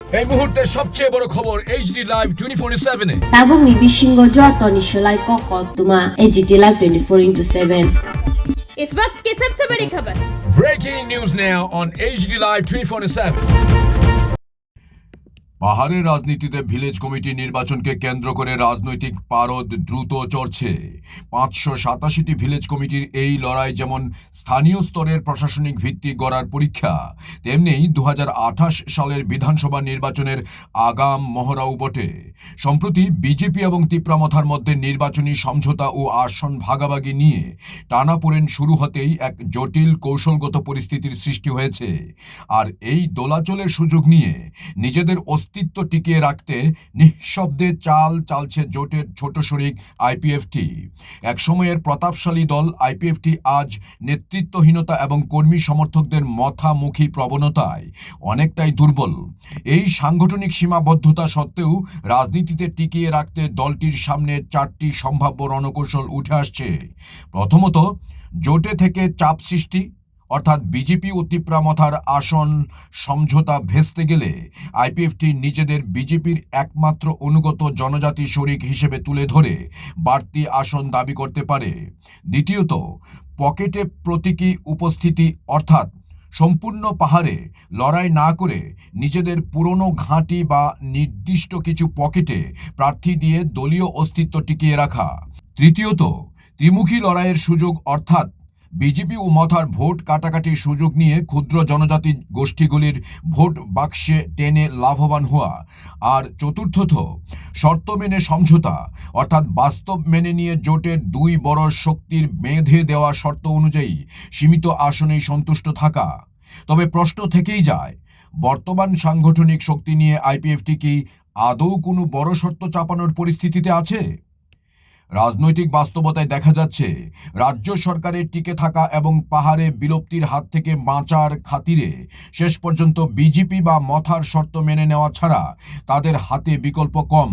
এই মুহূর্তে সবচেয়ে বড় খবর এইচডি লাইভ 24/7 এ Tabung ni bishingo joto ni shalai ko khotuma AGT Live 24/7 इस वक्त की सबसे बड़ी खबर। Breaking news now on HD live 24/7। পাহাড়ের রাজনীতিতে ভিলেজ কমিটি নির্বাচনকে কেন্দ্র করে রাজনৈতিক পারদ দ্রুত চড়ছে। 587টি ভিলেজ কমিটির এই লড়াই যেমন স্থানীয় স্তরের প্রশাসনিক ভিত্তি গড়ার পরীক্ষা, তেমনি 2028 সালের বিধানসভা নির্বাচনের আগাম মহড়াও বটে। সম্প্রতি বিজেপি এবং তিপ্রামথার মধ্যে নির্বাচনী সমঝোতা ও আসন ভাগাভাগি নিয়ে টানাপোড়েন শুরু হতেই এক জটিল কৌশলগত পরিস্থিতির সৃষ্টি হয়েছে। আর এই দোলাচলের সুযোগ নিয়ে নিজেদের অস্তিত্ব টিকিয়ে রাখতে নিঃশব্দে চালছে জোটের ছোট শরিক আইপিএফটি। এক সময়ের প্রতাপশালী দল আইপিএফটি আজ নেতৃত্বহীনতা এবং কর্মী সমর্থকদের মথামুখী প্রবণতায় অনেকটাই দুর্বল। এই সাংগঠনিক সীমাবদ্ধতা সত্ত্বেও রাজনীতিতে টিকিয়ে রাখতে দলটির সামনে 4টি সম্ভাব্য রণকৌশল উঠে আসছে। প্রথমত, জোটে থেকে চাপ সৃষ্টি, অর্থাৎ বিজেপি ও তিপ্রামথার আসন সমঝোতা ভেস্তে গেলে আইপিএফটি নিজেদের বিজেপির একমাত্র অনুগত জনজাতি শরিক হিসেবে তুলে ধরে বাড়তি আসন দাবি করতে পারে। দ্বিতীয়ত, পকেটে প্রতীকী উপস্থিতি, অর্থাৎ সম্পূর্ণ পাহাড়ে লড়াই না করে নিজেদের পুরনো ঘাঁটি বা নির্দিষ্ট কিছু পকেটে প্রার্থী দিয়ে দলীয় অস্তিত্ব টিকিয়ে রাখা। তৃতীয়ত, ত্রিমুখী লড়াইয়ের সুযোগ, অর্থাৎ বিজেপি ও মথার ভোট কাটাকাটির সুযোগ নিয়ে ক্ষুদ্র জনজাতি গোষ্ঠীগুলির ভোট বাক্সে টেনে লাভবান হওয়া। আর চতুর্থত, শর্ত মেনে সমঝোতা, অর্থাৎ বাস্তব মেনে নিয়ে জোটের দুই বড় শক্তির বেঁধে দেওয়া শর্ত অনুযায়ী সীমিত আসনেই সন্তুষ্ট থাকা। তবে প্রশ্ন থেকেই যায়, বর্তমান সাংগঠনিক শক্তি নিয়ে আইপিএফটি কি আদৌ কোনো বড় শর্ত চাপানোর পরিস্থিতিতে আছে? রাজনৈতিক বাস্তবতায় দেখা যাচ্ছে, রাজ্য সরকারের টিকে থাকা এবং পাহাড়ে বিলুপ্তির হাত থেকে বাঁচার খাতিরে শেষ পর্যন্ত বিজেপি বা মথার শর্ত মেনে নেওয়া ছাড়া তাদের হাতে বিকল্প কম।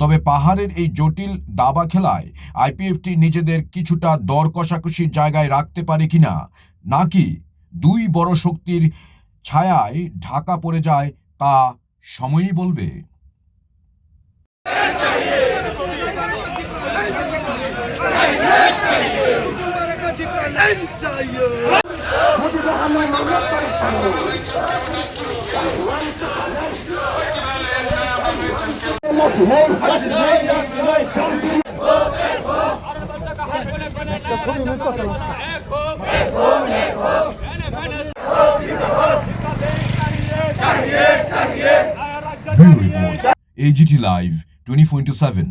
তবে পাহাড়ের এই জটিল দাবা খেলায় আইপিএফটি নিজেদের কিছুটা দর কষাকষির জায়গায় রাখতে পারে কিনা, নাকি দুই বড় শক্তির ছায়ায় ঢাকা পড়ে যায়, তা সময়ই বলবে। AGT Live 24/7।